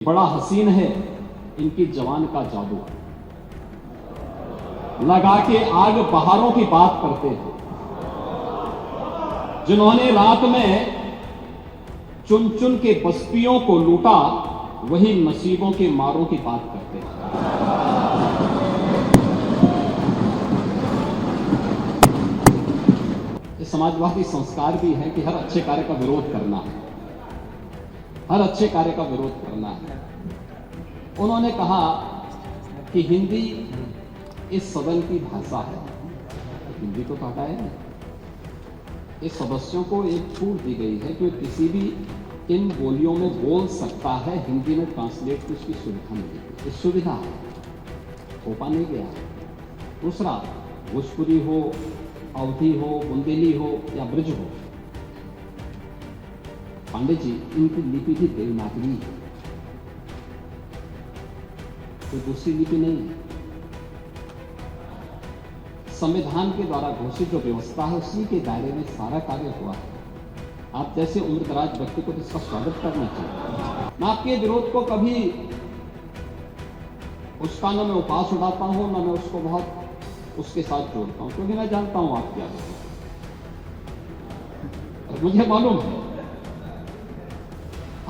बड़ा हसीन है इनकी जवान का जादू, लगा के आग बहारों की बात करते हैं। जिन्होंने रात में चुन चुन के बस्तियों को लूटा, वही नसीबों के मारों की बात करते हैं। ये समाजवादी संस्कार भी है कि हर अच्छे कार्य का विरोध करना है, हर अच्छे कार्य का विरोध करना है। उन्होंने कहा कि हिंदी इस सदन की भाषा है। हिंदी तो कहता है, इस सदस्यों को एक छूट दी गई है कि किसी भी इन बोलियों में बोल सकता है। हिंदी में ट्रांसलेट की उसकी सुविधा मिलेगी, इस सुविधा है, थोपा नहीं गया। दूसरा, भोजपुरी हो, अवधी हो, बुंदेली हो या ब्रज हो, पांडे जी इनकी लिपि भी देवनागरी है, कोई दूसरी लिपि नहीं है। संविधान के द्वारा घोषित जो व्यवस्था है उसी के दायरे में सारा कार्य हुआ है। आप जैसे उम्रदराज व्यक्ति को तो इसका स्वागत करना चाहिए। मैं आपके विरोध को कभी उसका न मैं उपास उड़ाता हूं, न मैं उसको बहुत उसके साथ जोड़ता हूं, क्योंकि मैं जानता हूं आप क्या करें। और मुझे मालूम है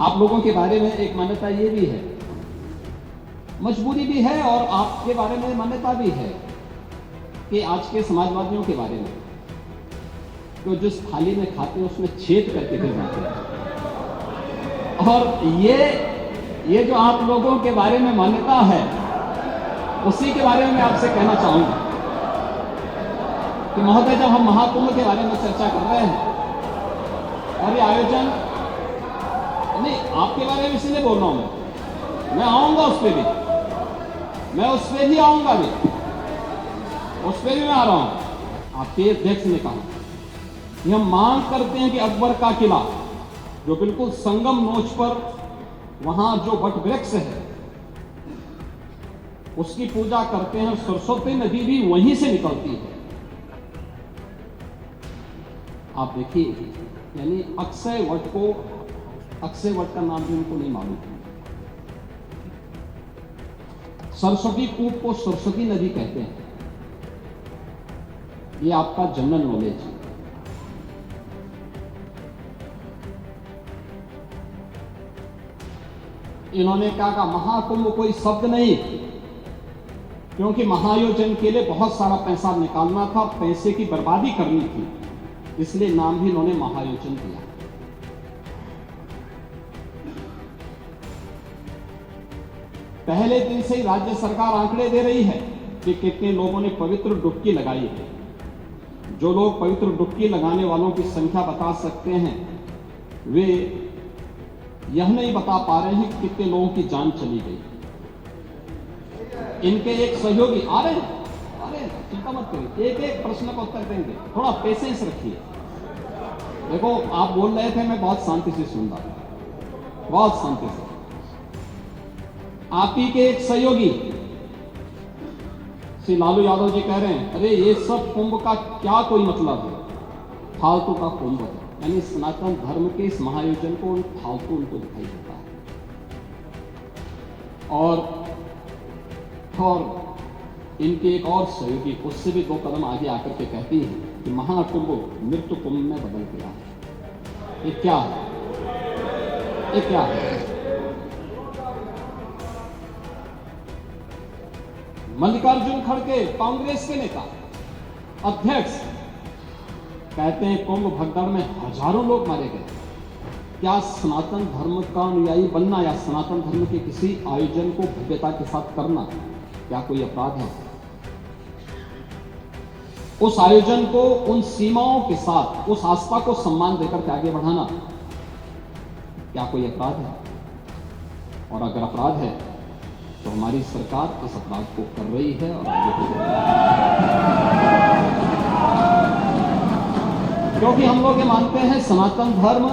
आप लोगों के बारे में एक मान्यता ये भी है, मजबूरी भी है, और आपके बारे में मान्यता भी है कि आज के समाजवादियों के बारे में तो जिस थाली में खाते हैं उसमें छेद करके फिर जाते हैं। और ये जो आप लोगों के बारे में मान्यता है, उसी के बारे में मैं आपसे कहना चाहूंगा कि महोदय, जब हम महाकुंभ के बारे में चर्चा कर रहे हैं और ये आयोजन नहीं, आपके बारे में इसलिए बोल रहा हूं, मैं आऊंगा उस पर भी, मैं उस पर भी आऊंगा भी, उस पर भी मैं आ रहा हूं। आपके अध्यक्ष ने कहा कि हम मांग करते हैं कि अकबर का किला जो बिल्कुल संगम नोच पर वहां जो वट वृक्ष है उसकी पूजा करते हैं। सरस्वती नदी भी वहीं से निकलती है। आप देखिए, यानी अक्षय वट को, अक्षय वट का नाम भी उनको नहीं मालूम। सरस्वती कूप को सरस्वती नदी कहते हैं। ये आपका जनरल नॉलेज है। इन्होंने कहा महाकुंभ कोई शब्द नहीं, क्योंकि महायोजन के लिए बहुत सारा पैसा निकालना था, पैसे की बर्बादी करनी थी, इसलिए नाम भी इन्होंने महायोजन दिया। पहले दिन से ही राज्य सरकार आंकड़े दे रही है कि कितने लोगों ने पवित्र डुबकी लगाई है। जो लोग पवित्र डुबकी लगाने वालों की संख्या बता सकते हैं, वे यह नहीं बता पा रहे हैं कि कितने लोगों की जान चली गई। इनके एक सहयोगी आ रहे हैं, चिंता मत करिए, एक एक प्रश्न का उत्तर देंगे, थोड़ा पेशेंस रखिए। देखो, आप बोल रहे थे, मैं बहुत शांति से सुन रहा था, बहुत शांति से। आप ही के एक सहयोगी श्री लालू यादव जी कह रहे हैं, अरे ये सब कुंभ का क्या कोई मतलब है, फालतू का कुंभ है। यानी सनातन धर्म के इस महायोजन को फालतू उनको दिखाई देता है। और इनके एक और सहयोगी उससे भी 2 कदम आगे आकर के कहती है कि महाकुंभ मृत्यु कुंभ में बदल गया है। ये क्या है, ये क्या है? मल्लिकार्जुन खड़गे, कांग्रेस के नेता, अध्यक्ष, कहते हैं कुंभ भगदड़ में हजारों लोग मारे गए। क्या सनातन धर्म का अनुयायी बनना या सनातन धर्म के किसी आयोजन को भव्यता के साथ करना क्या कोई अपराध है? उस आयोजन को उन सीमाओं के साथ, उस आस्था को सम्मान देकर के आगे बढ़ाना क्या कोई अपराध है? और अगर अपराध है तो हमारी सरकार इस अपराध को कर रही है और आगे को कर रही है। क्योंकि हम लोग ये मानते हैं सनातन धर्म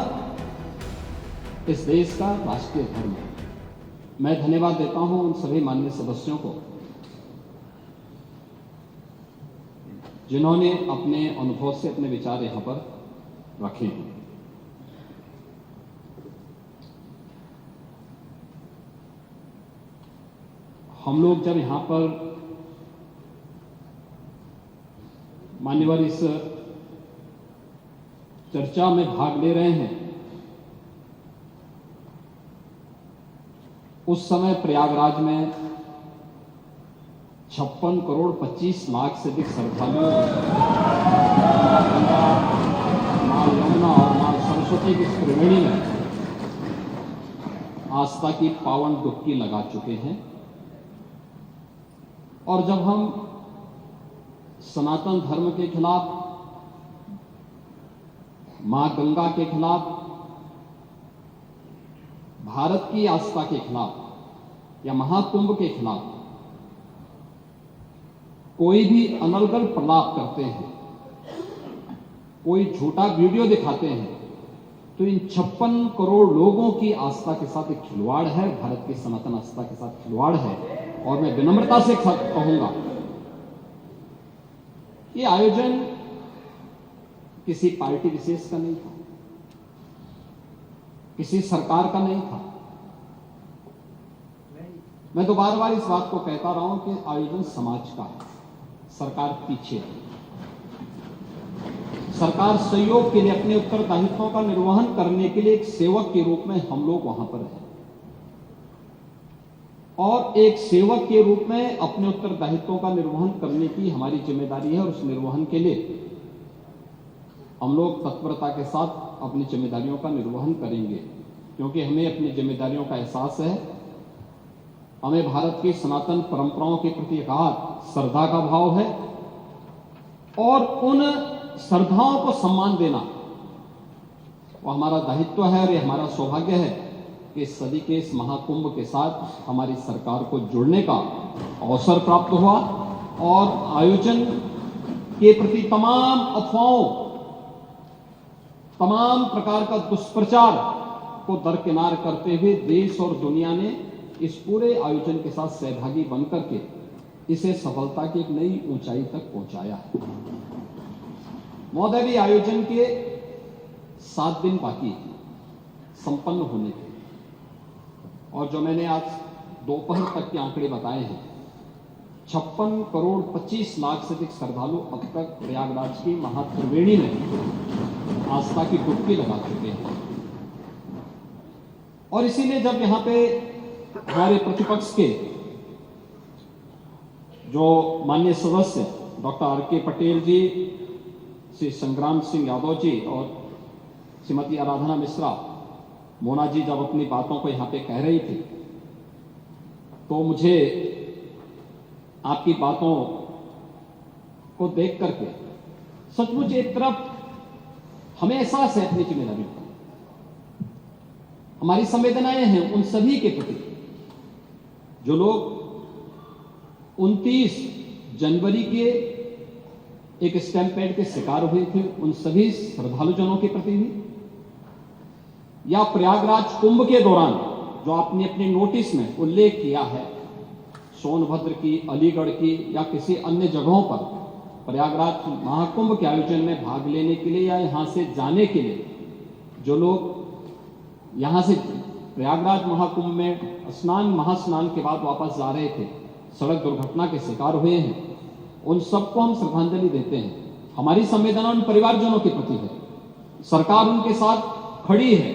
इस देश का राष्ट्रीय धर्म है। मैं धन्यवाद देता हूं उन सभी माननीय सदस्यों को जिन्होंने अपने अनुभव से अपने विचार यहां पर रखे हैं। हम लोग जब यहां पर मान्यवर इस चर्चा में भाग ले रहे हैं, उस समय प्रयागराज में 56 करोड़ 25 लाख से अधिक श्रद्धालु मां यमुना और मां सरस्वती की त्रिवेणी में आस्था की पावन डुबकी लगा चुके हैं। और जब हम सनातन धर्म के खिलाफ, मां गंगा के खिलाफ, भारत की आस्था के खिलाफ या महाकुंभ के खिलाफ कोई भी अनर्गल प्रलाप करते हैं, कोई झूठा वीडियो दिखाते हैं, तो इन 56 करोड़ लोगों की आस्था के साथ एक खिलवाड़ है, भारत की सनातन आस्था के साथ खिलवाड़ है। और मैं विनम्रता से कहूंगा, ये आयोजन किसी पार्टी विशेष का नहीं था, किसी सरकार का नहीं था। मैं तो बार बार इस बात को कहता रहा हूं कि आयोजन समाज का है, सरकार पीछे है। सरकार सहयोग के लिए, अपने उत्तरदायित्वों का निर्वहन करने के लिए एक सेवक के रूप में हम लोग वहां पर हैं, और एक सेवक के रूप में अपने उत्तरदायित्वों का निर्वहन करने की हमारी जिम्मेदारी है। और उस निर्वहन के लिए हम लोग तत्परता के साथ अपनी जिम्मेदारियों का निर्वहन करेंगे, क्योंकि हमें अपनी जिम्मेदारियों का एहसास है। हमें भारत की सनातन परंपराओं के प्रति अगाध श्रद्धा का भाव है, और उन श्रद्धाओं को सम्मान देना वो हमारा दायित्व है। और ये हमारा सौभाग्य है कि इस सदी के इस महाकुंभ के साथ हमारी सरकार को जुड़ने का अवसर प्राप्त हुआ, और आयोजन के प्रति तमाम अफवाहों, तमाम प्रकार का दुष्प्रचार को दरकिनार करते हुए देश और दुनिया ने इस पूरे आयोजन के साथ सहभागी बनकर के इसे सफलता की एक नई ऊंचाई तक पहुंचाया। महोदय, भी आयोजन के 7 दिन बाकी संपन्न होने के, और जो मैंने आज दोपहर तक के आंकड़े बताए हैं, 56 करोड़ 25 लाख से अधिक श्रद्धालु अब तक प्रयागराज की महात्रिवेणी में आस्था की डुबकी लगा चुके हैं। और इसीलिए जब यहां पे हमारे प्रतिपक्ष के जो माननीय सदस्य डॉक्टर आर.के. पटेल जी, श्री संग्राम सिंह यादव जी और श्रीमती आराधना मिश्रा, मोना जी जब अपनी बातों को यहां पे कह रही थी, तो मुझे आपकी बातों को देख करके सचमुच एक तरफ हमें एहसास है अपनी जिम्मेदारियों का, हमारी संवेदनाएं हैं उन सभी के प्रति जो लोग 29 जनवरी के एक स्टैम्पेड के शिकार हुए थे, उन सभी श्रद्धालुजनों के प्रति भी, या प्रयागराज कुंभ के दौरान जो आपने अपने नोटिस में उल्लेख किया है, सोनभद्र की, अलीगढ़ की या किसी अन्य जगहों पर प्रयागराज महाकुंभ के आयोजन में भाग लेने के लिए या यहां से जाने के लिए जो लोग यहां से प्रयागराज महाकुंभ में स्नान, महास्नान के बाद वापस जा रहे थे, सड़क दुर्घटना के शिकार हुए हैं, उन सबको हम श्रद्धांजलि देते हैं। हमारी संवेदना उन परिवारजनों के प्रति है। सरकार उनके साथ खड़ी है,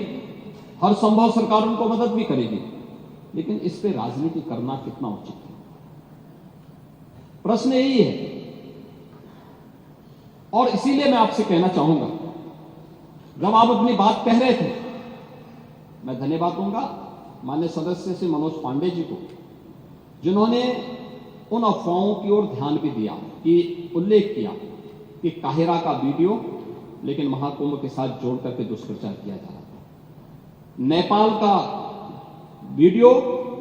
हर संभव सरकार उनको मदद भी करेगी, लेकिन इस पे राजनीति करना कितना उचित है, प्रश्न यही है। और इसीलिए मैं आपसे कहना चाहूंगा, जब आप अपनी बात कह रहे थे, मैं धन्यवाद दूंगा माननीय सदस्य श्री मनोज पांडे जी को, जिन्होंने उन अफवाहों की ओर ध्यान भी दिया, कि उल्लेख किया कि काहिरा का वीडियो लेकिन महाकुंभ के साथ जोड़ करके दुष्प्रचार किया जा रहा था, नेपाल का वीडियो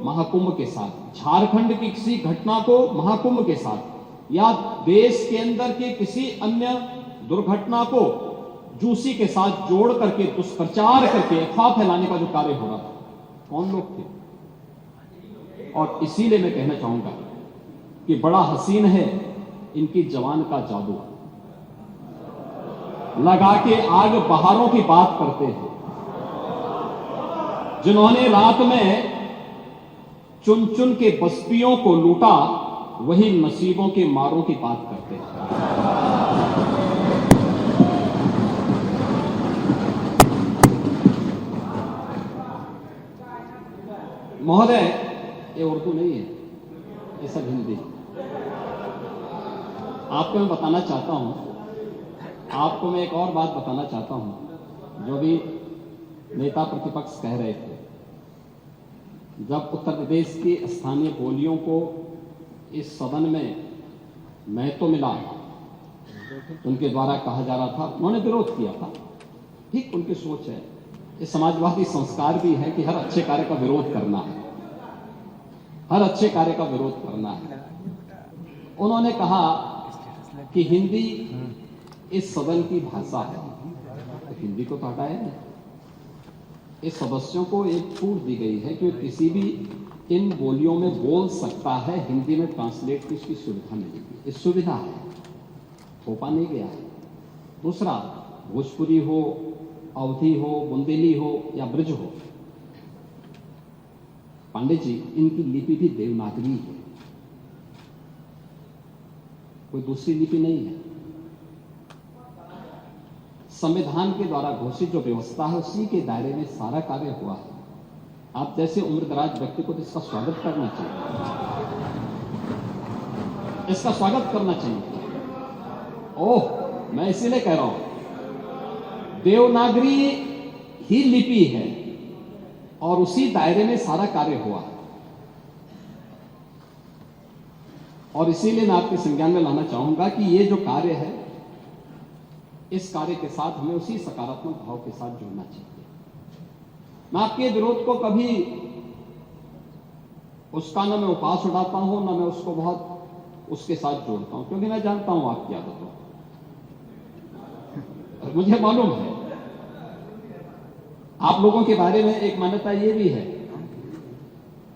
महाकुंभ के साथ, झारखंड की किसी घटना को महाकुंभ के साथ, या देश के अंदर के किसी अन्य दुर्घटना को जूसी के साथ जोड़ करके दुष्प्रचार करके अफवाह फैलाने का जो कार्य हो रहा था, कौन लोग थे? और इसीलिए मैं कहना चाहूंगा कि बड़ा हसीन है इनकी जवान का जादू, लगा के आग बहारों की बात करते हैं, जिन्होंने रात में चुन चुन के बस्तियों को लूटा, वही नसीबों के मारों की बात करते हैं। महोदय, ये उर्दू नहीं है, ये सब हिंदी। आपको मैं बताना चाहता हूं, आपको मैं एक और बात बताना चाहता हूं, जो भी नेता प्रतिपक्ष कह रहे थे। जब उत्तर प्रदेश की स्थानीय बोलियों को इस सदन में महत्व मिला, उनके द्वारा कहा जा रहा था, उन्होंने विरोध किया था। ठीक उनकी सोच है, ये समाजवादी संस्कार भी है कि हर अच्छे कार्य का विरोध करना है, हर अच्छे कार्य का विरोध करना है। उन्होंने कहा कि हिंदी इस सदन की भाषा है, तो हिंदी को तो हटाया नहीं। इस सदस्यों को एक छूट दी गई है कि वो किसी भी इन बोलियों में बोल सकता है, हिंदी में ट्रांसलेट की उसकी सुविधा मिलेगी। इस सुविधा है, थोपा नहीं गया है। दूसरा, भोजपुरी हो, अवधी हो, बुंदेली हो या ब्रज हो, पांडे जी, इनकी लिपि भी देवनागरी है, कोई दूसरी लिपि नहीं है। संविधान के द्वारा घोषित जो व्यवस्था है, उसी के दायरे में सारा कार्य हुआ है। आप जैसे उम्रदराज व्यक्ति को तो इसका स्वागत करना चाहिए, इसका स्वागत करना चाहिए। ओह, मैं इसीलिए कह रहा हूं, देवनागरी ही लिपि है और उसी दायरे में सारा कार्य हुआ है। और इसीलिए मैं आपके संज्ञान में लाना चाहूंगा कि ये जो कार्य है, इस कार्य के साथ हमें उसी सकारात्मक भाव के साथ जुड़ना चाहिए। मैं आपके विरोध को कभी उसका न मैं उपास उड़ाता हूं, न मैं उसको बहुत उसके साथ जोड़ता हूं, क्योंकि मैं जानता हूं आपकी आदतों को। मुझे मालूम है आप लोगों के बारे में एक मान्यता ये भी है,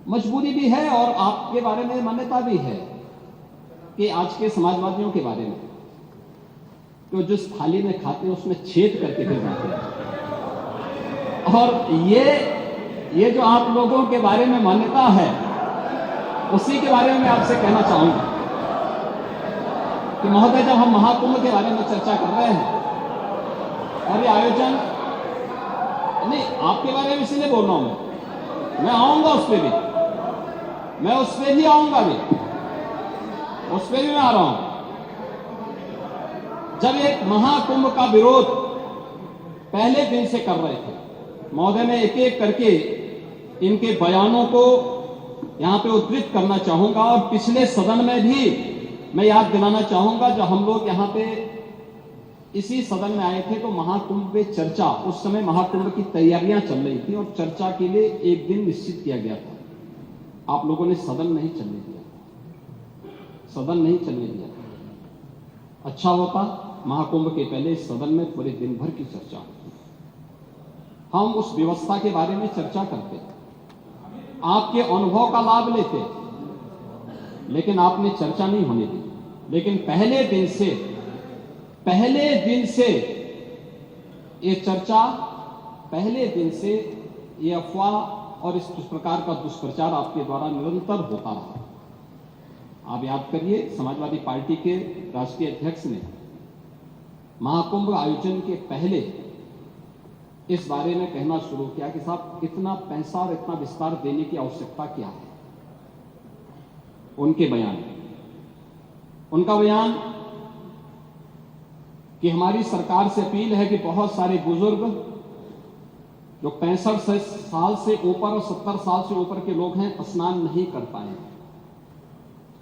मजबूरी भी है, और आपके बारे में मान्यता भी है कि आज के समाजवादियों के बारे में, तो जिस थाली में खाते हैं उसमें छेद करके फिर जाते हैं। और ये जो आप लोगों के बारे में मान्यता है, उसी के बारे में मैं आपसे कहना चाहूंगा कि महोदय, जब हम महाकुंभ के बारे में चर्चा कर रहे हैं और ये आयोजन, नहीं आपके बारे में इसीलिए बोल रहा हूं, मैं आऊंगा उस पर भी, मैं उस पर भी आऊंगा भी, उस पर भी मैं आ रहा हूं। जब एक महाकुंभ का विरोध पहले दिन से कर रहे थे, महोदय, मैं एक एक करके इनके बयानों को यहां पे उद्धृत करना चाहूंगा, और पिछले सदन में भी मैं याद दिलाना चाहूंगा, जब हम लोग यहां पे इसी सदन में आए थे तो महाकुंभ पे चर्चा, उस समय महाकुंभ की तैयारियां चल रही थी और चर्चा के लिए एक दिन निश्चित किया गया था। आप लोगों ने सदन नहीं चलने दिया, सदन नहीं चलने दिया। अच्छा होता महाकुंभ के पहले इस सदन में पूरे दिन भर की चर्चा होती, हम उस व्यवस्था के बारे में चर्चा करते, आपके अनुभव का लाभ लेते, लेकिन आपने चर्चा नहीं होने दी। लेकिन पहले दिन से ये चर्चा, पहले दिन से ये अफवाह और इस प्रकार का दुष्प्रचार आपके द्वारा निरंतर होता रहा। आप याद करिए, समाजवादी पार्टी के राष्ट्रीय अध्यक्ष ने महाकुंभ आयोजन के पहले इस बारे में कहना शुरू किया कि साहब, इतना पैसा और इतना विस्तार देने की आवश्यकता क्या है। उनका बयान कि हमारी सरकार से अपील है कि बहुत सारे बुजुर्ग जो 65 साल से ऊपर और 70 साल से ऊपर के लोग हैं, स्नान नहीं कर पाए।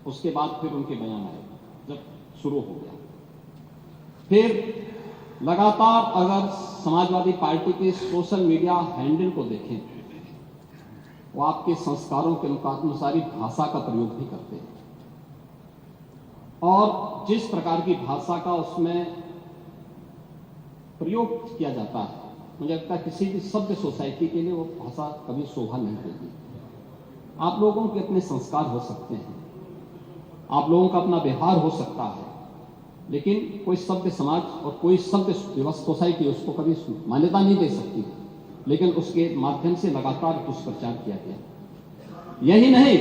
उसके बाद फिर उनके बयान आए, जब शुरू हो गया, फिर लगातार अगर समाजवादी पार्टी के सोशल मीडिया हैंडल को देखें, वो आपके संस्कारों के अनुसार भाषा का प्रयोग भी करते हैं, और जिस प्रकार की भाषा का उसमें प्रयोग किया जाता है, मुझे लगता है किसी भी सभ्य सोसाइटी के लिए वो भाषा कभी शोभा नहीं देगी। आप लोगों के अपने संस्कार हो सकते हैं, आप लोगों का अपना व्यवहार हो सकता है, लेकिन कोई सभ्य समाज और कोई सभ्य सोसाइटी उसको कभी मान्यता नहीं दे सकती। लेकिन उसके माध्यम से लगातार दुष्प्रचार किया गया। यही नहीं,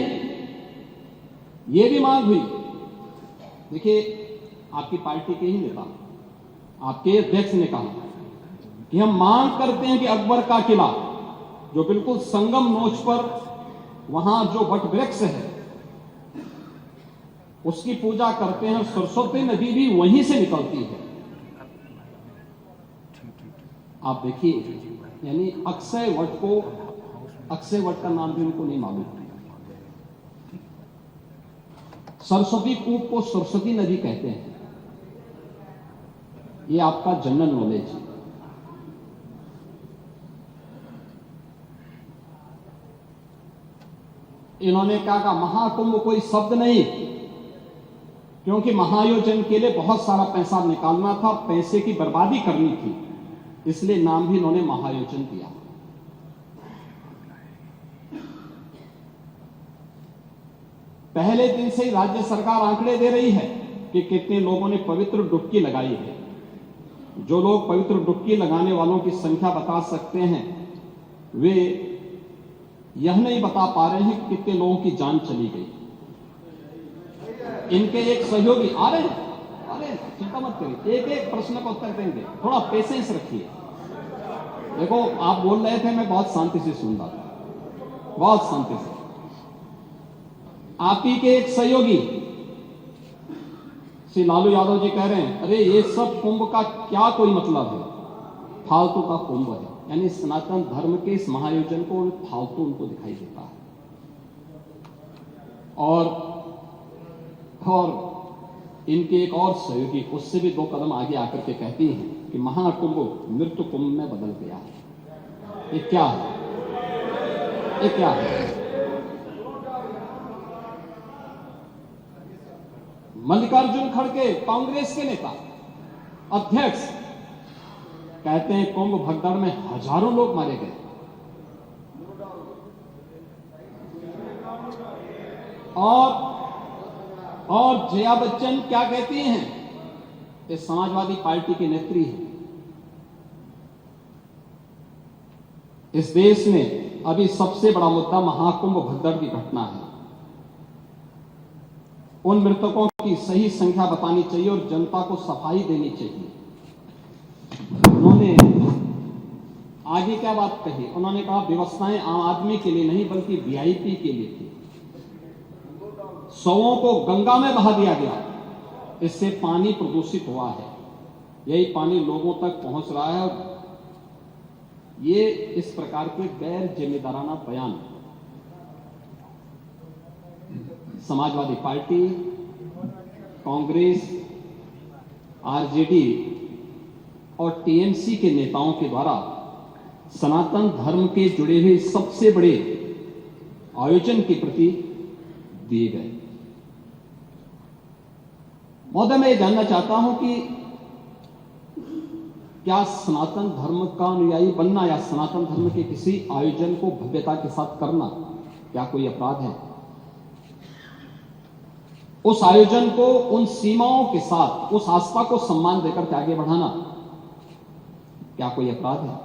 ये भी मांग हुई। देखिए, आपकी पार्टी के ही नेता, आपके अध्यक्ष ने कहा कि हम मांग करते हैं कि अकबर का किला, जो बिल्कुल संगम नोच पर वहां जो वट वृक्ष है, उसकी पूजा करते हैं। सरस्वती नदी भी वहीं से निकलती है। आप देखिए, यानी अक्षय वट को, अक्षय वट का नाम भी उनको नहीं मालूम। सरस्वती कूप को सरस्वती नदी कहते हैं। ये आपका जनरल नॉलेज है। इन्होंने कहा महाकुंभ कोई शब्द नहीं, क्योंकि महायोजन के लिए बहुत सारा पैसा निकालना था, पैसे की बर्बादी करनी थी, इसलिए नाम भी इन्होंने महायोजन दिया। पहले दिन से ही राज्य सरकार आंकड़े दे रही है कि कितने लोगों ने पवित्र डुबकी लगाई है। जो लोग पवित्र डुबकी लगाने वालों की संख्या बता सकते हैं, वे यह नहीं बता पा रहे हैं कि कितने लोगों की जान चली गई। इनके एक सहयोगी आ रहे हैं, चिंता मत करिए, एक एक प्रश्न का उत्तर देंगे, थोड़ा पेशेंस रखिए। देखो, आप बोल रहे थे, मैं बहुत शांति से सुन रहा था, बहुत शांति से। आप ही के एक सहयोगी श्री लालू यादव जी कह रहे हैं, अरे ये सब कुंभ का क्या कोई मतलब है, फालतू का कुंभ है। यानी सनातन धर्म के इस महायोजन को फालतू उनको दिखाई देता है। और इनके एक और सहयोगी उससे भी 2 कदम आगे आकर के कहती हैं कि महाकुंभ मृत्यु कुंभ में बदल गया है। ये क्या है? ये क्या है? मल्लिकार्जुन खड़गे, कांग्रेस के नेता, अध्यक्ष, कहते हैं कुंभ भगदड़ में हजारों लोग मारे गए। और जया बच्चन क्या कहती हैं? ये समाजवादी पार्टी की नेत्री है। इस देश में अभी सबसे बड़ा मुद्दा महाकुंभ भगदड़ की घटना है। उन मृतकों की सही संख्या बतानी चाहिए और जनता को सफाई देनी चाहिए। उन्होंने आगे क्या बात कही? उन्होंने कहा व्यवस्थाएं आम आदमी के लिए नहीं बल्कि वीआईपी के लिए थी। शवों को गंगा में बहा दिया गया, इससे पानी प्रदूषित हुआ है। यही पानी लोगों तक पहुंच रहा है। और ये इस प्रकार के गैर जिम्मेदाराना बयान समाजवादी पार्टी, कांग्रेस, आरजेडी और टीएमसी के नेताओं के द्वारा सनातन धर्म के जुड़े हुए सबसे बड़े आयोजन के प्रति दिए गए। महोदय, मैं ये जानना चाहता हूं कि क्या सनातन धर्म का अनुयायी बनना या सनातन धर्म के किसी आयोजन को भव्यता के साथ करना क्या कोई अपराध है? उस आयोजन को उन सीमाओं के साथ, उस आस्था को सम्मान देकर के आगे बढ़ाना क्या कोई अपराध है?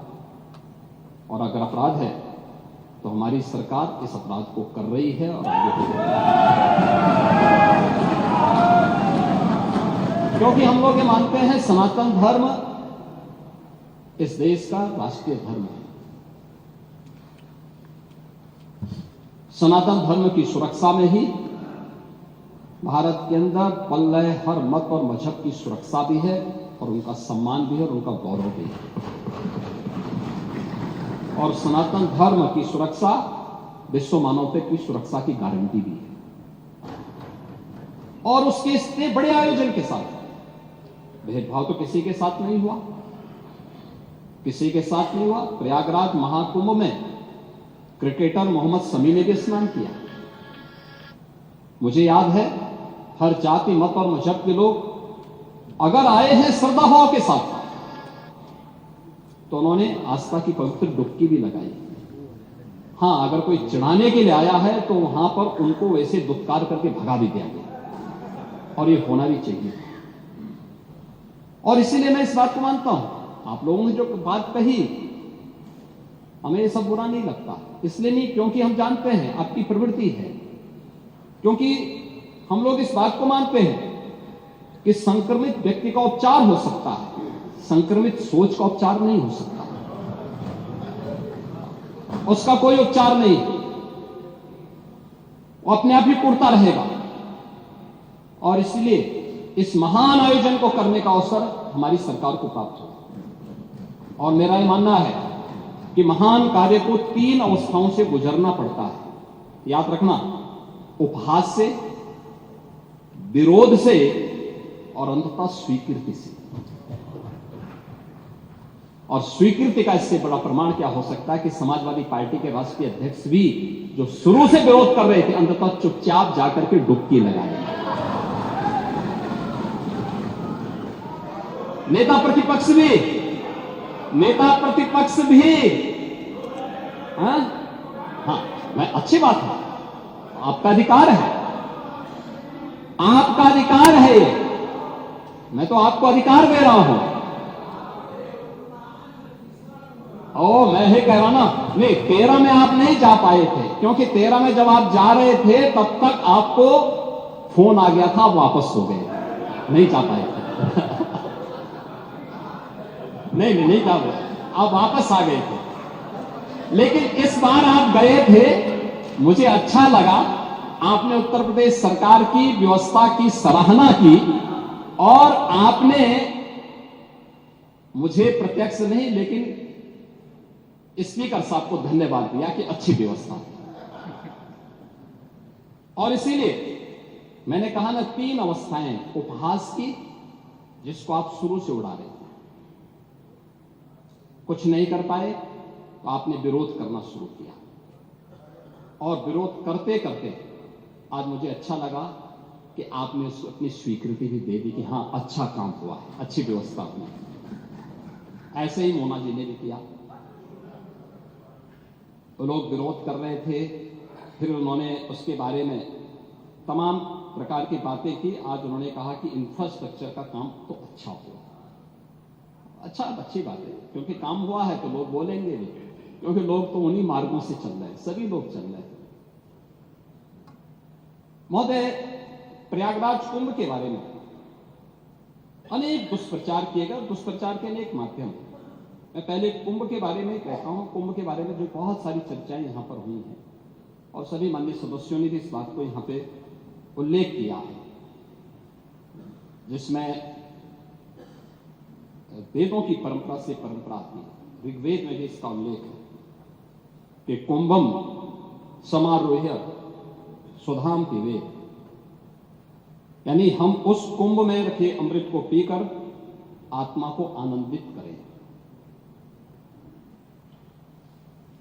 और अगर अपराध है तो हमारी सरकार इस अपराध को कर रही है और आगे क्योंकि हम लोग ये मानते हैं सनातन धर्म इस देश का राष्ट्रीय धर्म है। सनातन धर्म की सुरक्षा में ही भारत के अंदर पल रहे हर मत और मजहब की सुरक्षा भी है और उनका सम्मान भी है और उनका गौरव भी है। और सनातन धर्म की सुरक्षा विश्व मानवता की सुरक्षा की गारंटी भी है। और उसके इतने बड़े आयोजन के साथ भेदभाव तो किसी के साथ नहीं हुआ, किसी के साथ नहीं हुआ। प्रयागराज महाकुंभ में क्रिकेटर मोहम्मद शमी ने भी स्नान किया। मुझे याद है, हर जाति मत और मजहब के लोग अगर आए हैं श्रद्धा भाव के साथ तो उन्होंने आस्था की पवित्र डुबकी भी लगाई। हां, अगर कोई चढ़ाने के लिए आया है तो वहां पर उनको वैसे दुत्कार करके भगा भी दिया गया और ये होना भी चाहिए। और इसीलिए मैं इस बात को मानता हूं, आप लोगों ने जो बात कही हमें ये सब बुरा नहीं लगता, इसलिए नहीं क्योंकि हम जानते हैं आपकी प्रवृत्ति है, क्योंकि हम लोग इस बात को मानते हैं कि संक्रमित व्यक्ति का उपचार हो सकता है, संक्रमित सोच का उपचार नहीं हो सकता, उसका कोई उपचार नहीं, वो अपने आप ही टूटता रहेगा। और इसलिए इस महान आयोजन को करने का अवसर हमारी सरकार को प्राप्त हो। और मेरा यह मानना है कि महान कार्य को 3 अवस्थाओं से गुजरना पड़ता है। याद रखना, उपहास से, विरोध से और अंततः स्वीकृति से। और स्वीकृति का इससे बड़ा प्रमाण क्या हो सकता है कि समाजवादी पार्टी के राष्ट्रीय अध्यक्ष भी जो शुरू से विरोध कर रहे थे, अंततः चुपचाप जाकर के डुबकी लगाए। नेता प्रतिपक्ष भी हाँ, मैं अच्छी बात है, आपका अधिकार है, आपका अधिकार है, मैं तो आपको अधिकार दे रहा हूं। मैं ही कह रहा ना, नहीं 13 में आप नहीं जा पाए थे, क्योंकि 13 में जब आप जा रहे थे तब तक आपको फोन आ गया था, आप वापस हो गए, नहीं जा पाए थे। नहीं जा पाए, आप वापस आ गए थे। लेकिन इस बार आप गए थे, मुझे अच्छा लगा, आपने उत्तर प्रदेश सरकार की व्यवस्था की सराहना की और आपने मुझे प्रत्यक्ष नहीं लेकिन स्पीकर साहब को धन्यवाद दिया कि अच्छी व्यवस्था। और इसीलिए मैंने कहा ना, 3 अवस्थाएं उपहास की, जिसको आप शुरू से उड़ा रहे थे, कुछ नहीं कर पाए तो आपने विरोध करना शुरू किया, और विरोध करते करते आज मुझे अच्छा लगा कि आपने उसको अपनी स्वीकृति भी दे दी कि हां अच्छा काम हुआ है, अच्छी व्यवस्था हुई। ऐसे ही मोना जी ने भी किया। तो लोग विरोध कर रहे थे, फिर उन्होंने उसके बारे में तमाम प्रकार की बातें की। आज उन्होंने कहा कि इंफ्रास्ट्रक्चर का काम तो अच्छा हुआ। अच्छा, अच्छी बात है, क्योंकि काम हुआ है तो लोग बोलेंगे भी, क्योंकि लोग तो उन्हीं मार्गों से चल रहे हैं, सभी लोग चल रहे हैं। महोदय, प्रयागराज कुंभ के बारे में अनेक दुष्प्रचार किए गए, दुष्प्रचार के अनेक माध्यम। मैं पहले कुंभ के बारे में कहता हूं, कुंभ के बारे में जो बहुत सारी चर्चाएं यहां पर हुई हैं और सभी माननीय सदस्यों ने भी इस बात को यहां पे उल्लेख किया है, जिसमें वेदों की परंपरा से परंपरा आती है। ऋग्वेद में भी इसका उल्लेख है कि कुंभम समारोह्य सुधाम पिबेत, यानी हम उस कुंभ में रखे अमृत को पीकर आत्मा को आनंदित करें।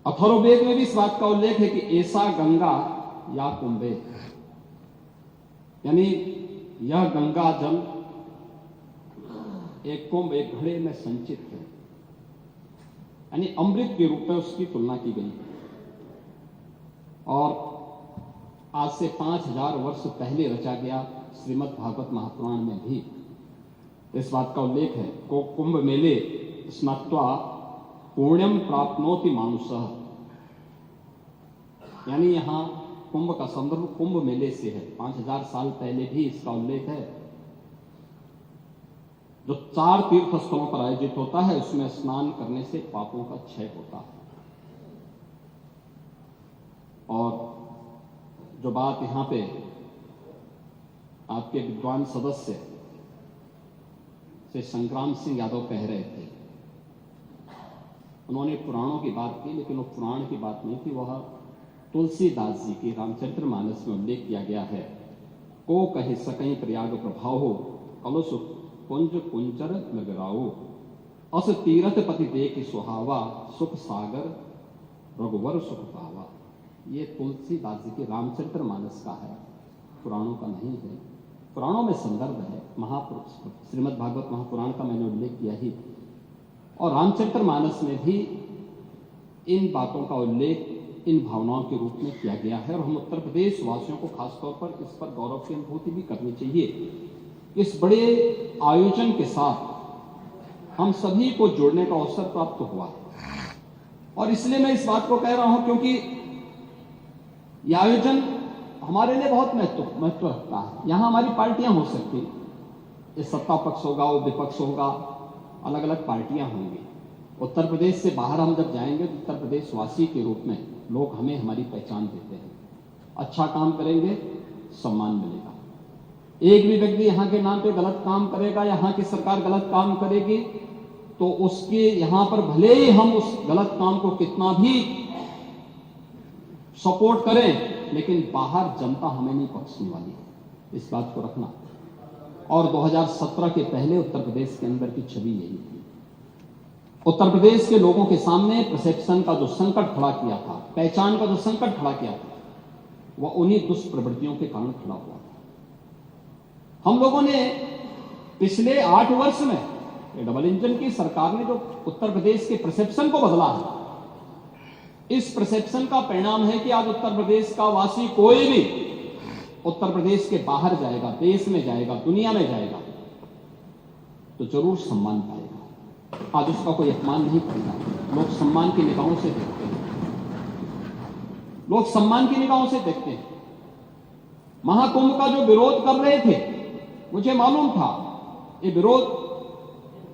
अथर्ववेद में भी इस बात का उल्लेख है कि ऐसा गंगा या कुंभे, यानी यह गंगा जल एक कुंभ, एक घड़े में संचित है, यानी अमृत के रूप में उसकी तुलना की गई। और आज से 5000 वर्ष पहले रचा गया श्रीमद् भागवत महापुराण में भी इस बात का उल्लेख है को कुंभ मेले स्नात्वा पुण्यम प्राप्नोति मानुषः, यानी यहां कुंभ का संदर्भ कुंभ मेले से है। 5000 साल पहले भी इसका उल्लेख है। जो 4 तीर्थ स्थलों पर आयोजित होता है, उसमें स्नान करने से पापों का क्षय होता है। और जो बात यहां पे आपके विद्वान सदस्य से संग्राम सिंह यादव कह रहे थे, उन्होंने पुराणों की बात की, लेकिन वो पुराण की बात नहीं थी, वह तुलसीदास जी की रामचरितमानस में उल्लेख किया गया है। को कहे सकई प्रयाग प्रभाव, कलुष कुंज कुंजर लगराओ, अस तीरथ पति दे की सुहावा, सुख सागर रघुवर सुख पावा। ये तुलसीदास जी के रामचरितमानस का है, पुराणों का नहीं है। पुराणों में संदर्भ है, श्रीमद् भागवत महापुराण का मैंने उल्लेख किया ही, और रामचरितमानस में भी इन बातों का उल्लेख इन भावनाओं के रूप में किया गया है। और हम उत्तर प्रदेश वासियों को खासतौर पर इस पर गौरव की अनुभूति भी करनी चाहिए। इस बड़े आयोजन के साथ हम सभी को जोड़ने का अवसर प्राप्त हुआ। और इसलिए मैं इस बात को कह रहा हूं क्योंकि यह आयोजन हमारे लिए बहुत महत्व रखता है। यहां हमारी पार्टियां हो सकती, ये सत्ता पक्ष होगा, वो विपक्ष होगा, अलग अलग पार्टियां होंगी। उत्तर प्रदेश से बाहर हम जब जाएंगे तो उत्तर प्रदेश वासी के रूप में लोग हमें हमारी पहचान देते हैं। अच्छा काम करेंगे, सम्मान मिलेगा। एक भी व्यक्ति यहां के नाम पे गलत काम करेगा, यहां की सरकार गलत काम करेगी, तो उसके यहां पर भले ही हम उस गलत काम को कितना भी सपोर्ट करें, लेकिन बाहर जनता हमें नहीं बख्शने वाली है, इस बात को रखना। और 2017 के पहले उत्तर प्रदेश के अंदर की छवि यही थी। उत्तर प्रदेश के लोगों के सामने परसेप्शन का जो संकट खड़ा किया था, पहचान का जो संकट खड़ा किया था, वह उन्हीं दुष्प्रवृत्तियों के कारण खड़ा हुआ था। हम लोगों ने पिछले 8 वर्ष में डबल इंजन की सरकार ने जो उत्तर प्रदेश के परसेप्शन को बदला है, इस परसेप्शन का परिणाम है कि आज उत्तर प्रदेश का वासी कोई भी उत्तर प्रदेश के बाहर जाएगा, देश में जाएगा, दुनिया में जाएगा, तो जरूर सम्मान पाएगा। आज उसका कोई अपमान नहीं करता। लोग सम्मान की निगाहों से देखते हैं, लोग सम्मान की निगाहों से देखते हैं। महाकुंभ का जो विरोध कर रहे थे, मुझे मालूम था ये विरोध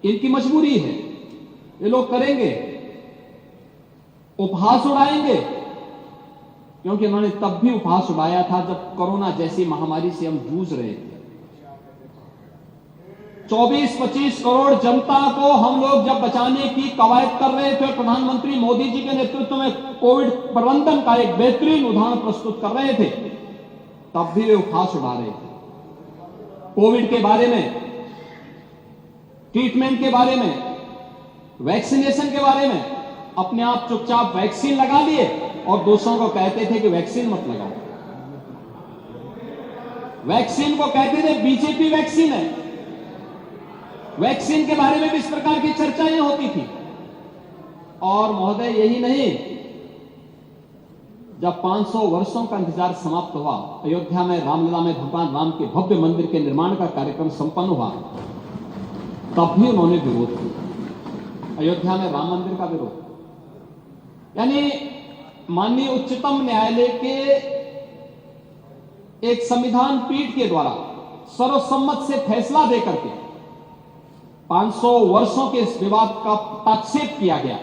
इनकी मजबूरी है, ये लोग करेंगे, उपहास उड़ाएंगे, क्योंकि उन्होंने तब भी उपहास उड़ाया था जब कोरोना जैसी महामारी से हम जूझ रहे थे। 24-25 करोड़ जनता को हम लोग जब बचाने की कवायद कर रहे थे, प्रधानमंत्री मोदी जी के नेतृत्व में कोविड प्रबंधन का एक बेहतरीन उदाहरण प्रस्तुत कर रहे थे, तब भी वे उपहास उड़ा रहे थे। कोविड के बारे में, ट्रीटमेंट के बारे में, वैक्सीनेशन के बारे में अपने आप चुपचाप वैक्सीन लगा लिए और दूसरों को कहते थे कि वैक्सीन मत लगाओ। वैक्सीन को कहते थे बीजेपी वैक्सीन है। वैक्सीन के बारे में भी इस प्रकार की चर्चाएं होती थी। और महोदय यही नहीं, जब 500 वर्षों का इंतजार समाप्त हुआ, अयोध्या में रामलला में भगवान राम के भव्य मंदिर के निर्माण का कार्यक्रम संपन्न हुआ, तब भी उन्होंने विरोध किया। अयोध्या में राम मंदिर का विरोध, यानी माननीय उच्चतम न्यायालय के एक संविधान पीठ के द्वारा सर्वसम्मत से फैसला देकर के 500 वर्षों के इस विवाद का प्रक्षेप किया गया।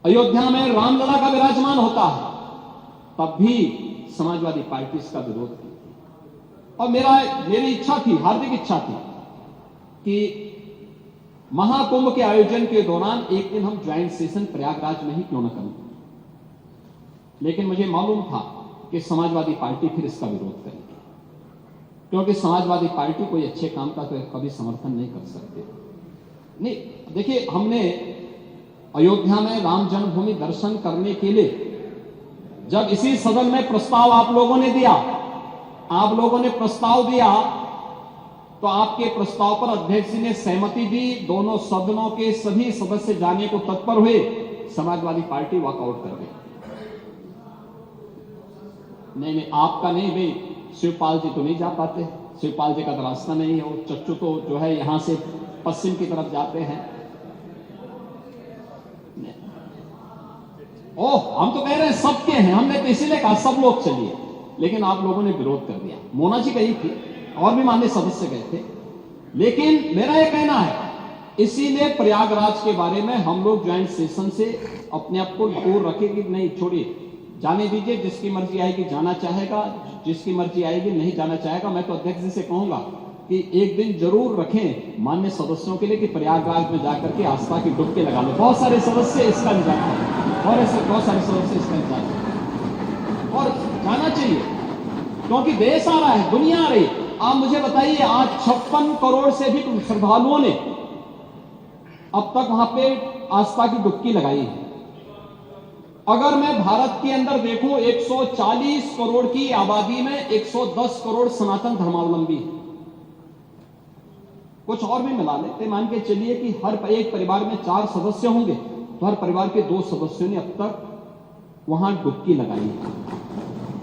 अयोध्या में रामलला का विराजमान होता है, तब भी समाजवादी पार्टी इसका विरोध की थी। और मेरी इच्छा थी, हार्दिक इच्छा थी कि महाकुंभ के आयोजन के दौरान एक दिन हम ज्वाइंट सेशन प्रयागराज में ही क्यों न करें, लेकिन मुझे मालूम था कि समाजवादी पार्टी फिर इसका विरोध करेगी, क्योंकि समाजवादी पार्टी कोई अच्छे काम का तो कभी समर्थन नहीं कर सकते। नहीं, देखिए, हमने अयोध्या में राम जन्मभूमि दर्शन करने के लिए जब इसी सदन में प्रस्ताव आप लोगों ने दिया, आप लोगों ने प्रस्ताव दिया, तो आपके प्रस्ताव पर अध्यक्ष ने सहमति दी, दोनों सदनों के सभी सदस्य जाने को तत्पर हुए, समाजवादी पार्टी वॉकआउट कर गई। नहीं, आपका नहीं भाई, शिवपाल जी तो नहीं जा पाते, शिवपाल जी का तो रास्ता नहीं है, वो चच्चू तो जो है यहां से पश्चिम की तरफ जाते हैं। ओह, हम तो कह रहे हैं सबके हैं, हमने तो इसीलिए कहा सब लोग चलिए, लेकिन आप लोगों ने विरोध कर दिया। मोना जी गई थी और भी माननीय सदस्य गए थे, लेकिन मेरा यह कहना है, इसीलिए प्रयागराज के बारे में हम लोग ज्वाइंट सेशन से अपने आप को दूर रखें कि नहीं, छोड़िए, जाने दीजिए, जिसकी मर्जी आएगी जाना चाहेगा, जिसकी मर्जी आएगी नहीं जाना चाहेगा। मैं तो अध्यक्ष जी से कहूंगा कि एक दिन जरूर रखें मान्य सदस्यों के लिए कि प्रयागराज में जाकर के आस्था की डुबकी लगा ले। बहुत सारे सदस्य इसका इंतजार करें, और ऐसे बहुत सारे सदस्य इसका इंतजार करें, और जाना चाहिए, क्योंकि देश आ रहा है, दुनिया आ रही है। आप मुझे बताइए, आज 56 करोड़ से भी श्रद्धालुओं ने अब तक वहां पे आस्था की डुबकी लगाई है। अगर मैं भारत के अंदर देखूं, 140 करोड़ की आबादी में 110 करोड़ सनातन धर्मावलंबी है। कुछ और भी मिला लेते, मान के चलिए कि हर एक परिवार में 4 सदस्य होंगे, तो हर परिवार के 2 सदस्यों ने अब तक वहां डुबकी लगाई है।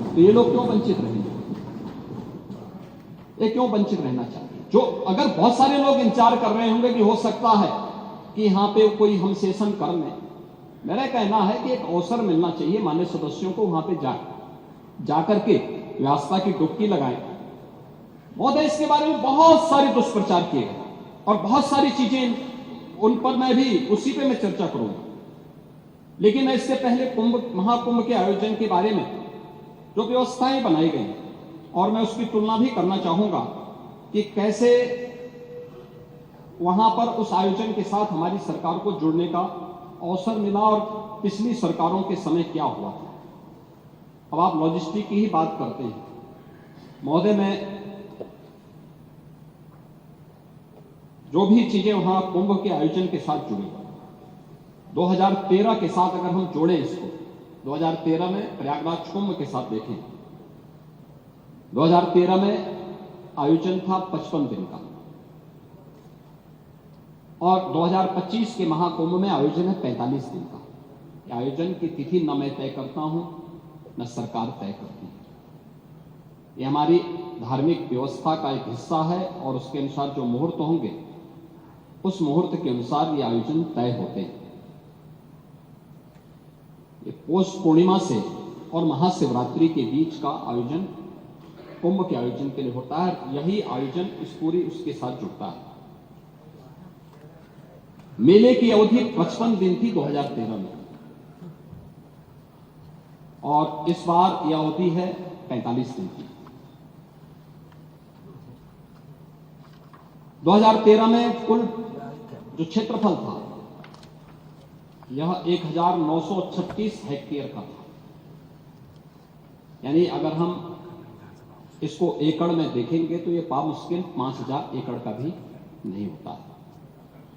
तो ये लोग क्यों वंचित रहेंगे? ये क्यों वंचित रहना चाहते हैं? जो अगर बहुत सारे लोग इंतजार कर रहे होंगे कि हो सकता है कि यहां पे कोई हम सेशन कर लें, मेरा कहना है कि एक अवसर मिलना चाहिए माननीय सदस्यों को, वहां पे जाकर के व्यवस्था की डुबकी लगाएं। महोदय, इसके बारे में बहुत सारे दुष्प्रचार किए गए और बहुत सारी चीजें उन पर मैं भी उसी पे मैं चर्चा करूंगा, लेकिन मैं इससे पहले महाकुंभ के आयोजन के बारे में जो व्यवस्थाएं बनाई गई और मैं उसकी तुलना भी करना चाहूंगा कि कैसे वहां पर उस आयोजन के साथ हमारी सरकार को जुड़ने का अवसर मिला और पिछली सरकारों के समय क्या हुआ था। अब आप लॉजिस्टिक की ही बात करते हैं महोदय, मैं जो भी चीजें वहां कुंभ के आयोजन के साथ जुड़ी, 2013 के साथ अगर हम जोड़ें इसको, 2013 में प्रयागराज कुंभ के साथ देखें, 2013 में आयोजन था 55 दिन का और 2025 के महाकुंभ में आयोजन है 45 दिन का। आयोजन की तिथि न मैं तय करता हूं न सरकार तय करती है, यह हमारी धार्मिक व्यवस्था का एक हिस्सा है और उसके अनुसार जो मुहूर्त होंगे उस मुहूर्त के अनुसार ये आयोजन तय होते हैं। ये पौष पूर्णिमा से और महाशिवरात्रि के बीच का आयोजन कुंभ के आयोजन के लिए होता है, यही आयोजन इस पूरी उसके साथ जुड़ता है। मेले की अवधि 55 दिन थी 2013 में और इस बार यह अवधि है 45 दिन की। 2013 में कुल जो क्षेत्रफल था यह 1936 हेक्टेयर का था, यानी अगर हम इसको एकड़ में देखेंगे तो यह मुश्किल 5000 एकड़ का भी नहीं होता।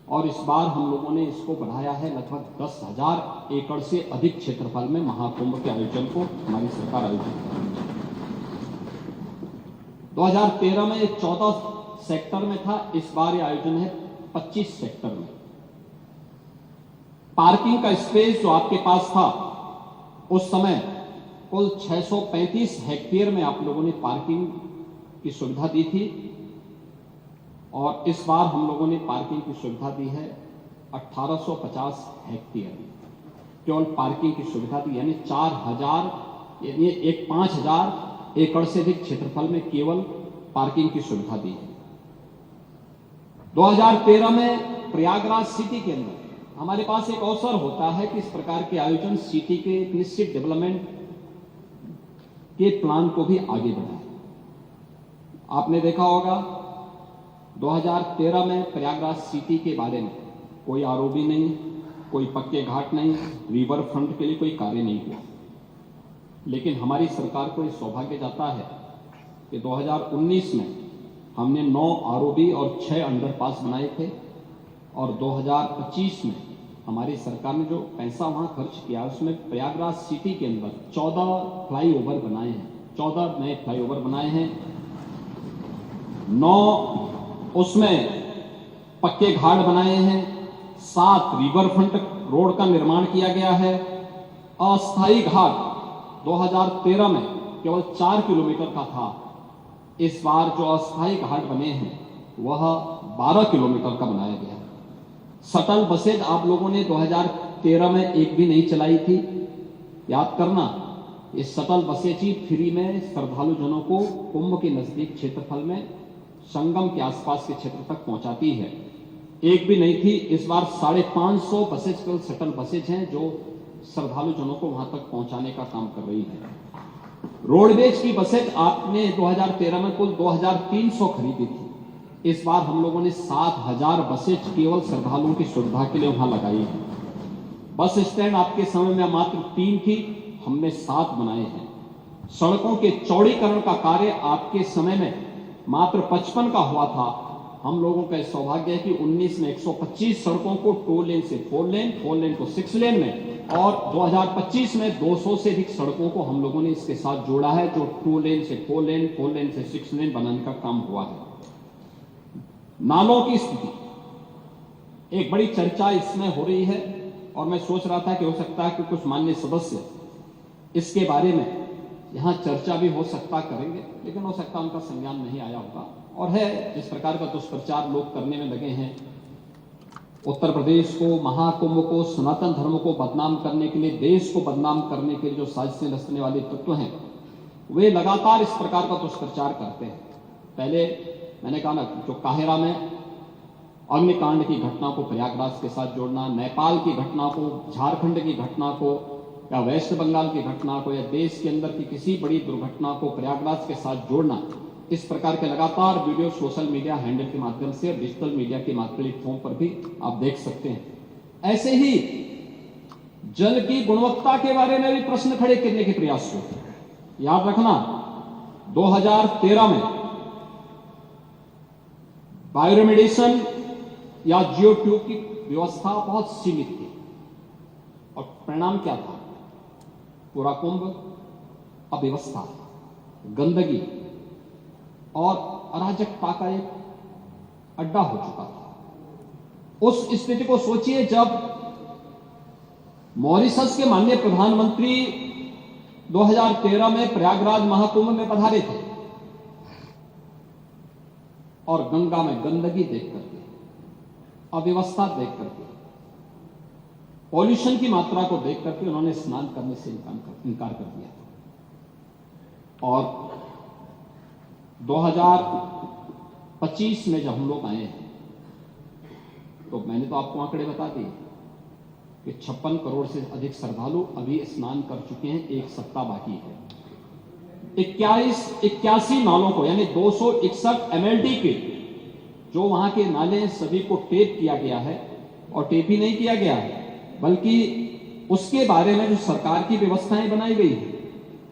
और इस बार हम लोगों ने इसको बढ़ाया है लगभग 10,000 एकड़ से अधिक क्षेत्रफल में महाकुंभ के आयोजन को हमारी सरकार आयोजित कर रही है। 2013 में 14 सेक्टर में था, इस बार ये आयोजन है 25 सेक्टर में। पार्किंग का स्पेस जो आपके पास था उस समय कुल 635 हेक्टेयर में आप लोगों ने पार्किंग की सुविधा दी थी और इस बार हम लोगों ने पार्किंग की सुविधा दी है 1850 हेक्टेयर में, केवल पार्किंग की सुविधा दी, यानी 4000 यानी 5000 एकड़ से अधिक क्षेत्रफल में केवल पार्किंग की सुविधा दी है। 2013 में प्रयागराज सिटी के अंदर हमारे पास एक अवसर होता है कि इस प्रकार के आयोजन सिटी के एक निश्चित डेवलपमेंट के प्लान को भी आगे बढ़ाए। आपने देखा होगा 2013 में प्रयागराज सिटी के बारे में कोई आरओबी नहीं, कोई पक्के घाट नहीं, रिवर फ्रंट के लिए कोई कार्य नहीं हुआ, लेकिन हमारी सरकार को इस सौभाग्य जाता है कि 2019 में हमने 9 आरओबी और 6 अंडरपास बनाए थे और 2025 में हमारी सरकार ने जो पैसा वहां खर्च किया उसमें प्रयागराज सिटी के अंदर 14 फ्लाईओवर बनाए हैं, 14 नए फ्लाईओवर बनाए हैं, 9 उसमें पक्के घाट बनाए हैं, 7 रिवर फ्रंट रोड का निर्माण किया गया है। अस्थायी घाट 2013 में केवल 4 किलोमीटर का था, इस बार जो अस्थायी घाट बने हैं वह 12 किलोमीटर का बनाया गया है। शटल बसेज आप लोगों ने 2013 में एक भी नहीं चलाई थी, याद करना, ये शटल बसेज ही फ्री में श्रद्धालु जनों को कुंभ के नजदीक क्षेत्रफल में संगम के आसपास के क्षेत्र तक पहुंचाती है, एक भी नहीं थी। इस बार 550 बसेज केवल शटल बसेज हैं जो श्रद्धालु जनों को वहां तक पहुंचाने का काम कर रही है। रोडवेज की बसेज आपने 2013 में कुल 2300 खरीदी थी, इस बार हम लोगों ने 7000 बसेज केवल श्रद्धालुओं की सुविधा के लिए वहां लगाई है। बस स्टैंड आपके समय में मात्र 3 थी, हमने 7 बनाए हैं। सड़कों के चौड़ीकरण का कार्य आपके समय में मात्र 55 का हुआ था, हम लोगों का सौभाग्य है कि 19 में 125 सड़कों को 2 लेन से 4 लेन, 4 लेन को 6 लेन में और 2025 में 200 से अधिक सड़कों को हम लोगों ने इसके साथ जोड़ा है, जो 2 लेन से 4 लेन, 4 लेन से 6 लेन बनाने का काम हुआ है। नालों की स्थिति, एक बड़ी चर्चा इसमें हो रही है और मैं सोच रहा था कि हो सकता है कि कुछ माननीय सदस्य इसके बारे में यहां चर्चा भी हो सकता करेंगे, लेकिन हो सकता उनका संज्ञान नहीं आया होगा। और है जिस प्रकार का दुष्प्रचार लोग करने में लगे हैं, उत्तर प्रदेश को, महाकुंभ को, सनातन धर्म को बदनाम करने के लिए, देश को बदनाम करने के लिए जो साजिशें रचने वाले तत्व हैं, वे लगातार इस प्रकार का दुष्प्रचार करते हैं। पहले मैंने कहा ना, जो काहिरा में अग्निकांड की घटना को प्रयागराज के साथ जोड़ना, नेपाल की घटना को, झारखंड की घटना को, या वेस्ट बंगाल की घटना को, या देश के अंदर की किसी बड़ी दुर्घटना को प्रयागराज के साथ जोड़ना, इस प्रकार के लगातार वीडियो सोशल मीडिया हैंडल के माध्यम से और डिजिटल मीडिया के प्लेटफॉर्म पर भी आप देख सकते हैं। ऐसे ही जल की गुणवत्ता के बारे में भी प्रश्न खड़े करने के प्रयास हुए। याद रखना, 2013 में बायोरेमेडिएशन या जियो ट्यूब की व्यवस्था बहुत सीमित थी, और परिणाम क्या था? पूरा कुंभ अव्यवस्था, गंदगी और अराजकता का एक अड्डा हो चुका था। उस स्थिति को सोचिए, जब मॉरिशस के माननीय प्रधानमंत्री 2013 में प्रयागराज महाकुंभ में पधारे थे और गंगा में गंदगी देख करके, अव्यवस्था देख करके, पॉल्यूशन की मात्रा को देख करके उन्होंने स्नान करने से इनकार कर दिया था। और 2025 में जब हम लोग आए हैं, तो मैंने तो आपको आंकड़े बता दिए कि 56 करोड़ से अधिक श्रद्धालु अभी स्नान कर चुके हैं, एक सप्ताह बाकी है। 81 नालों को, यानी 261 MLD के जो वहां के नाले हैं, सभी को टेप किया गया है। और टेप ही नहीं किया गया है, बल्कि उसके बारे में जो सरकार की व्यवस्थाएं बनाई गई है,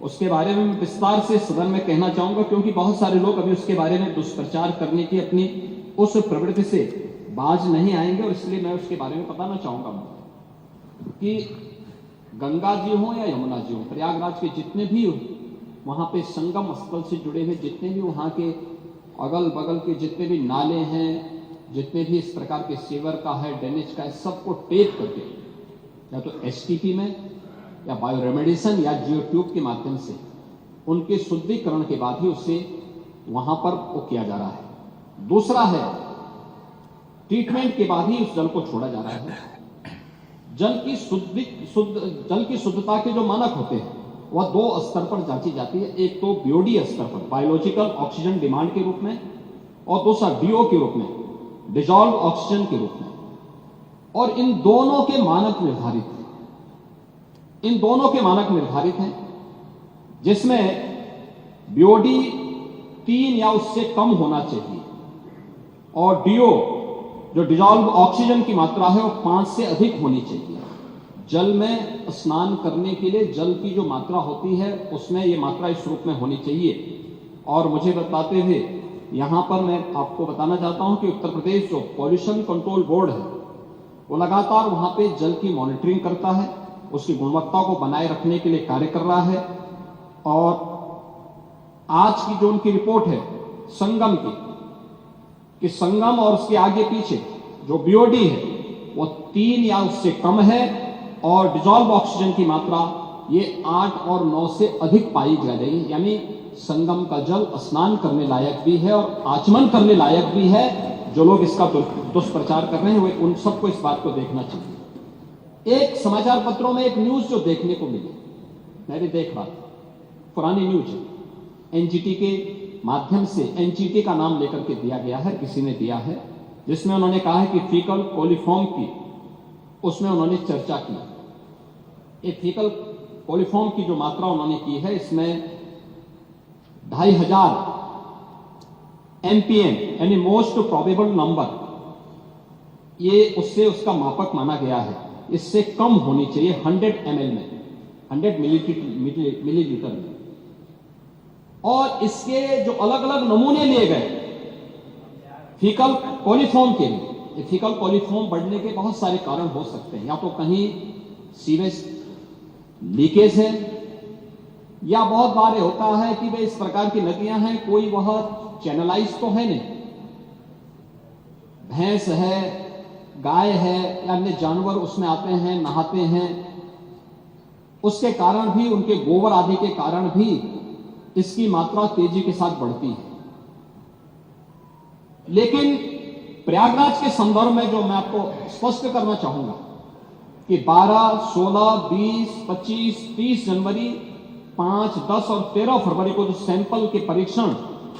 उसके बारे में मैं विस्तार से सदन में कहना चाहूंगा, क्योंकि बहुत सारे लोग अभी उसके बारे में दुष्प्रचार करने की अपनी उस प्रवृत्ति से बाज नहीं आएंगे, और इसलिए मैं उसके बारे में बताना चाहूंगा कि गंगा जी हो या यमुना जी हो, प्रयागराज के जितने भी वहां पे संगम स्थल से जुड़े हुए जितने भी वहां के अगल बगल के जितने भी नाले हैं, जितने भी इस प्रकार के सीवर का है, ड्रेनेज का है, सबको टेप करके या तो STP में या बायोरेमेडिएशन या जियो ट्यूब के माध्यम से उनके शुद्धिकरण के बाद ही उसे वहां पर वो किया जा रहा है। दूसरा है, ट्रीटमेंट के बाद ही उस जल को छोड़ा जा रहा है। जल की शुद्धता के जो मानक होते हैं वह 2 स्तर पर जांची जाती है। एक तो BOD स्तर पर, बायोलॉजिकल ऑक्सीजन डिमांड के रूप में, और दूसरा DO के रूप में, डिजॉल्व ऑक्सीजन के रूप में। और इन दोनों के मानक निर्धारित हैं, इन दोनों के मानक निर्धारित हैं, जिसमें BOD 3 या उससे कम होना चाहिए, और DO जो डिजॉल्व ऑक्सीजन की मात्रा है वो 5 से अधिक होनी चाहिए। जल में स्नान करने के लिए जल की जो मात्रा होती है उसमें ये मात्रा इस रूप में होनी चाहिए। और मुझे बताते हुए यहां पर मैं आपको बताना चाहता हूं कि उत्तर प्रदेश जो पॉल्यूशन कंट्रोल बोर्ड है वो लगातार वहां पे जल की मॉनिटरिंग करता है, उसकी गुणवत्ता को बनाए रखने के लिए कार्य कर रहा है। और आज की जो उनकी रिपोर्ट है संगम की, कि संगम और उसके आगे पीछे जो BOD है वो 3 या उससे कम है, और डिजॉल्व ऑक्सीजन की मात्रा ये 8 और 9 से अधिक पाई जा रही है। यानी संगम का जल स्नान करने लायक भी है और आचमन करने लायक भी है। जो लोग इसका दुष्प्रचार कर रहे हैं वे उन सबको इस बात को देखना चाहिए। एक समाचार पत्रों में एक न्यूज जो देखने को मिली, मैं भी देख रहा था, पुरानी न्यूज है, NGT के माध्यम से, NGT का नाम लेकर के दिया गया है, किसी ने दिया है, जिसमें उन्होंने कहा है कि फीकल कोलिफॉर्म की, उसमें उन्होंने चर्चा की। एक फीकल कोलिफॉर्म की जो मात्रा उन्होंने की है, इसमें 2500 MPM यानी मोस्ट प्रोबेबल नंबर, ये उससे उसका मापक माना गया है। इससे कम होनी चाहिए 100 ml में, 100 मिलीलीटर में। और इसके जो अलग अलग नमूने लिए गए फीकल कोलिफॉर्म के लिए, फीकल कोलिफॉर्म बढ़ने के बहुत सारे कारण हो सकते हैं। या तो कहीं सीवेज लीकेज है, या बहुत बार होता है कि भाई इस प्रकार की नदियां हैं, कोई वह चैनलाइज तो है नहीं, भैंस है, गाय है या अन्य जानवर उसमें आते हैं, नहाते हैं, उसके कारण भी, उनके गोबर आदि के कारण भी इसकी मात्रा तेजी के साथ बढ़ती है। लेकिन प्रयागराज के संदर्भ में जो मैं आपको स्पष्ट करना चाहूंगा कि 12, 16, 20, 25, 30 जनवरी, 5, 10 और 13 फरवरी को जो सैंपल के परीक्षण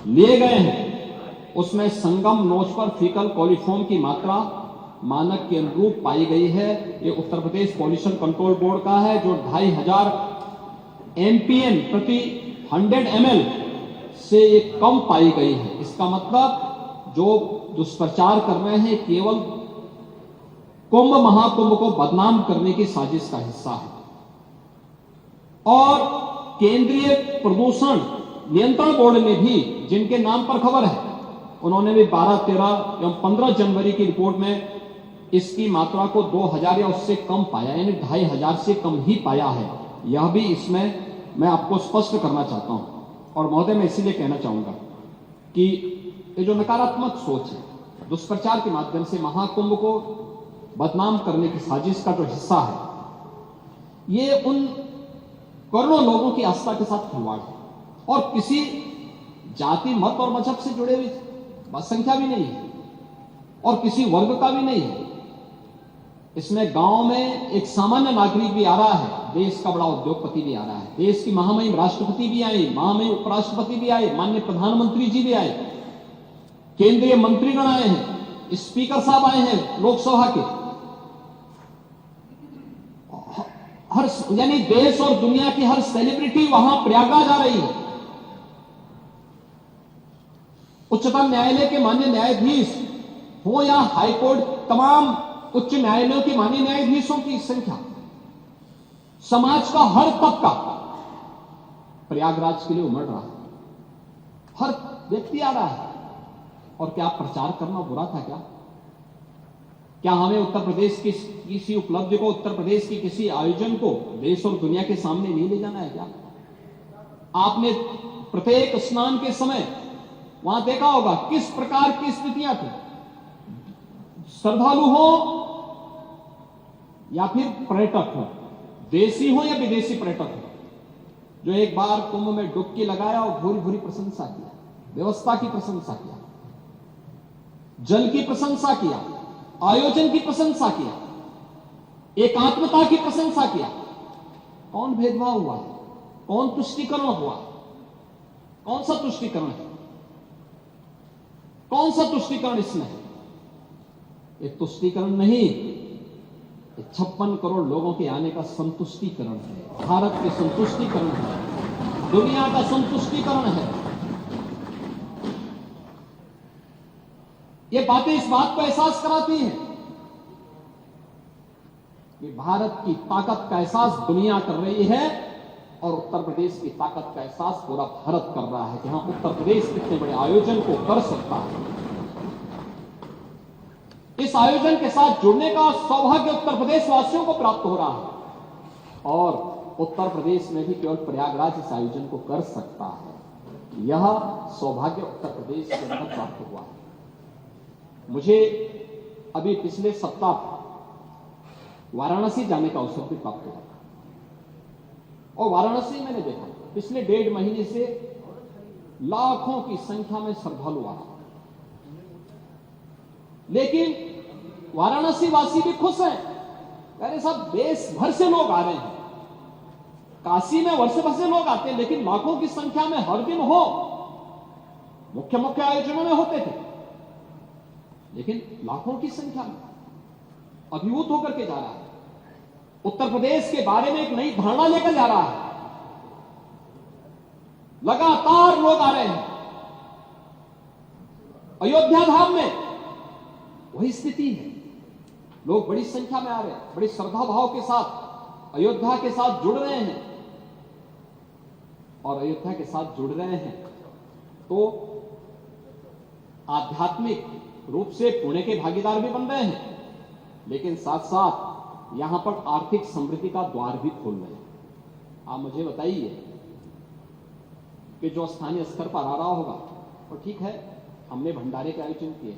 लिए गए हैं उसमें संगम नोच पर फीकल कॉलीफॉर्म की मात्रा मानक के अनुरूप पाई गई है। ये Uttar Pradesh pollution control board का है, जो 2500 एमपीएन प्रति 100 ml से ये कम पाई गई है। इसका मतलब जो दुष्प्रचार कर रहे हैं केवल कुंभ महाकुंभ को बदनाम करने की साजिश का हिस्सा है। और केंद्रीय प्रदूषण नियंत्रण बोर्ड ने भी, जिनके नाम पर खबर है, उन्होंने भी 12, 13 एवं 15 जनवरी की रिपोर्ट में इसकी मात्रा को 2000 या उससे कम पाया, यानी 2500 से कम ही पाया है। यह भी इसमें मैं आपको स्पष्ट करना चाहता हूं। और महोदय, मैं इसीलिए कहना चाहूंगा कि ये जो नकारात्मक सोच है, दुष्प्रचार के माध्यम से महाकुंभ को बदनाम करने की साजिश का जो हिस्सा है, ये उन करोड़ों लोगों की आस्था के साथ खिलवाड़ है और किसी जाति, मत और मजहब से जुड़े हुई संख्या भी नहीं है और किसी वर्ग का भी नहीं है। इसमें गांव में एक सामान्य नागरिक भी आ रहा है, देश का बड़ा उद्योगपति भी आ रहा है, देश की महामहिम राष्ट्रपति भी आए, महामहिम उपराष्ट्रपति भी आए, माननीय प्रधानमंत्री जी भी आए, केंद्रीय मंत्रीगण आए हैं, स्पीकर साहब आए हैं लोकसभा के। हर, यानी देश और दुनिया की हर सेलिब्रिटी वहां प्रयागराज आ रही है। उच्चतम न्यायालय के माननीय न्यायाधीश हो या हाईकोर्ट, तमाम उच्च न्यायालयों के माननीय न्यायाधीशों की संख्या, समाज का हर तबका प्रयागराज के लिए उमड़ रहा है, हर व्यक्ति आ रहा है। और क्या प्रचार करना बुरा था? क्या हमें उत्तर प्रदेश की किसी उपलब्धि को, उत्तर प्रदेश की किसी आयोजन को देश और दुनिया के सामने नहीं ले जाना है क्या? आपने प्रत्येक स्नान के समय वहां देखा होगा किस प्रकार की स्थितियां थी। श्रद्धालु हो या फिर पर्यटक हो, देशी हो या विदेशी पर्यटक हो, जो एक बार कुंभ में डुबकी लगाया और भूरी भूरी प्रशंसा किया, व्यवस्था की प्रशंसा किया, जल की प्रशंसा किया, आयोजन की प्रशंसा किया, एकात्मता की प्रशंसा किया। कौन भेदभाव हुआ? कौन तुष्टीकरण हुआ? कौन सा तुष्टीकरण है? कौन सा तुष्टीकरण इसमें है? ये तुष्टीकरण नहीं, ये 56 करोड़ लोगों के आने का संतुष्टीकरण है, भारत के संतुष्टीकरण है, दुनिया का संतुष्टीकरण है। ये बातें इस बात को एहसास कराती हैं कि भारत की ताकत का एहसास दुनिया कर रही है और उत्तर प्रदेश की ताकत का एहसास पूरा भारत कर रहा है कि हाँ, उत्तर प्रदेश कितने बड़े आयोजन को कर सकता है। इस आयोजन के साथ जुड़ने का सौभाग्य उत्तर प्रदेश वासियों को प्राप्त हो रहा है और उत्तर प्रदेश में भी केवल प्रयागराज इस आयोजन को कर सकता है। यह सौभाग्य उत्तर प्रदेश के अंदर प्राप्त हुआ है। मुझे अभी पिछले सप्ताह वाराणसी जाने का अवसर भी प्राप्त हुआ और वाराणसी मैंने देखा पिछले 1.5 महीने से लाखों की संख्या में श्रद्धालु आ रहा, लेकिन वाराणसी वासी भी खुश हैं। अरे साहब, देश भर से लोग आ रहे हैं, काशी में वर्ष भर से लोग आते हैं, लेकिन लाखों की संख्या में हर दिन हो, मुख्य मुख्य आयोजनों में होते थे, लेकिन लाखों की संख्या में अभिभूत होकर के जा रहा है। उत्तर प्रदेश के बारे में एक नई धारणा लेकर जा रहा है। लगातार लोग आ रहे हैं। अयोध्या धाम में वही स्थिति है, लोग बड़ी संख्या में आ रहे हैं, बड़ी श्रद्धा भाव के साथ अयोध्या के साथ जुड़ रहे हैं और अयोध्या के साथ जुड़ रहे हैं तो आध्यात्मिक रूप से पुण्य के भागीदार भी बन रहे हैं, लेकिन साथ साथ यहां पर आर्थिक समृद्धि का द्वार भी खोल रहे हैं। आप मुझे बताइए कि जो स्थानीय स्तर पर आ रहा होगा तो ठीक है, हमने भंडारे के आयोजन किए।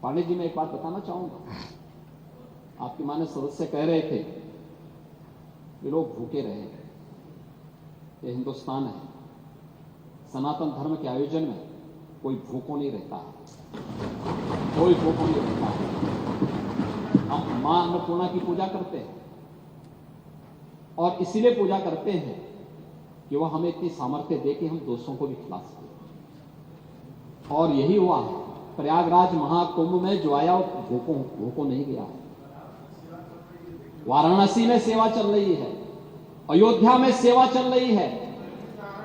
पांडे जी, मैं एक बात बताना चाहूंगा, आपके माननीय सदस्य कह रहे थे कि लोग भूखे रहे, ये हिंदुस्तान है, सनातन धर्म के आयोजन में कोई भूखों नहीं रहता, कोई भूखों नहीं रहता। हम मां अन्नपूर्णा की पूजा करते हैं और इसीलिए पूजा करते हैं कि वह हमें इतनी सामर्थ्य दे कि हम दूसरों को भी खिला सकें। और यही हुआ है, प्रयागराज महाकुंभ में जो आया वो भूखों नहीं गया है। वाराणसी में सेवा चल रही है, अयोध्या में सेवा चल रही है,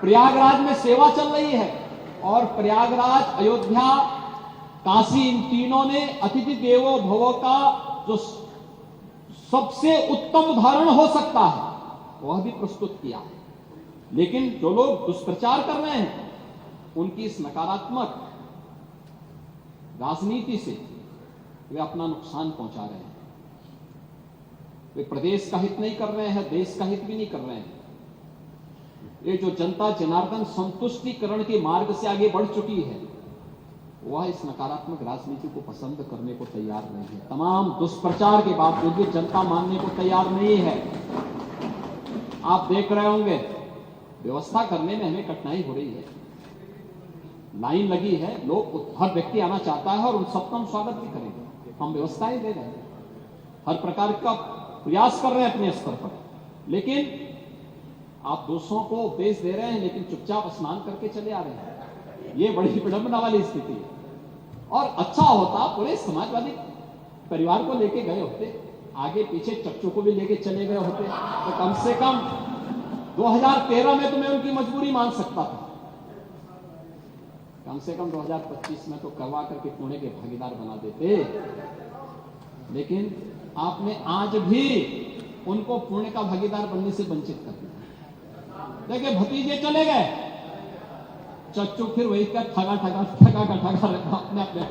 प्रयागराज में सेवा चल रही है। और प्रयागराज, अयोध्या, काशी, इन तीनों ने अतिथि देवो भव का जो सबसे उत्तम उदाहरण हो सकता है वह भी प्रस्तुत किया। लेकिन जो लोग दुष्प्रचार कर रहे हैं उनकी इस नकारात्मक राजनीति से वे अपना नुकसान पहुंचा रहे हैं। वे प्रदेश का हित नहीं कर रहे हैं, देश का हित भी नहीं कर रहे हैं। ये जो जनता जनार्दन संतुष्टिकरण के मार्ग से आगे बढ़ चुकी है वह इस नकारात्मक राजनीति को पसंद करने को तैयार नहीं है। तमाम दुष्प्रचार के बावजूद भी जनता मानने को तैयार नहीं है। आप देख रहे होंगे व्यवस्था करने में हमें कठिनाई हो रही है, लाइन लगी है, लोग, हर व्यक्ति आना चाहता है और उन सबका हम स्वागत भी करेंगे। हम व्यवस्थाएं दे रहे हैं, हर प्रकार का प्रयास कर रहे हैं अपने स्तर पर। लेकिन आप दूसरों को उपदेश दे रहे हैं लेकिन चुपचाप स्नान करके चले आ रहे हैं। ये बड़ी विडंबना वाली स्थिति है। और अच्छा होता पूरे समाजवादी परिवार को लेके गए होते, आगे पीछे चच्चू को भी लेके चले गए होते, तो कम से कम 2013 में तो मैं उनकी मजबूरी मान सकता था। कम से कम 2025 में तो करवा करके पुणे के भागीदार बना देते। लेकिन आपने आज भी उनको पुणे का भागीदार बनने से वंचित कर दिया। देखिए, भतीजे चले गए, चच्चू फिर वही का ठगा अपने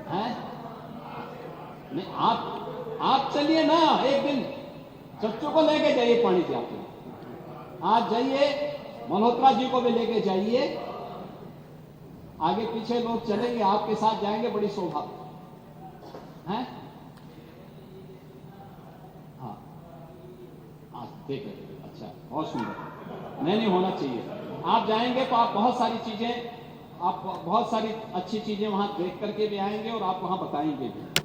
हैं। नहीं, आप चलिए ना, एक दिन चच्चू को लेके जाइए पानी जी, आप आज जाइए, मल्होत्रा जी को भी लेके जाइए, आगे पीछे लोग चलेंगे, आपके साथ जाएंगे, बड़ी शोभा है। हाँ, ठीक है, अच्छा, बहुत सुंदर। नहीं होना चाहिए। आप जाएंगे तो आप बहुत सारी चीजें, आप बहुत सारी अच्छी चीजें वहां देख करके भी आएंगे और आप वहां बताएंगे भी।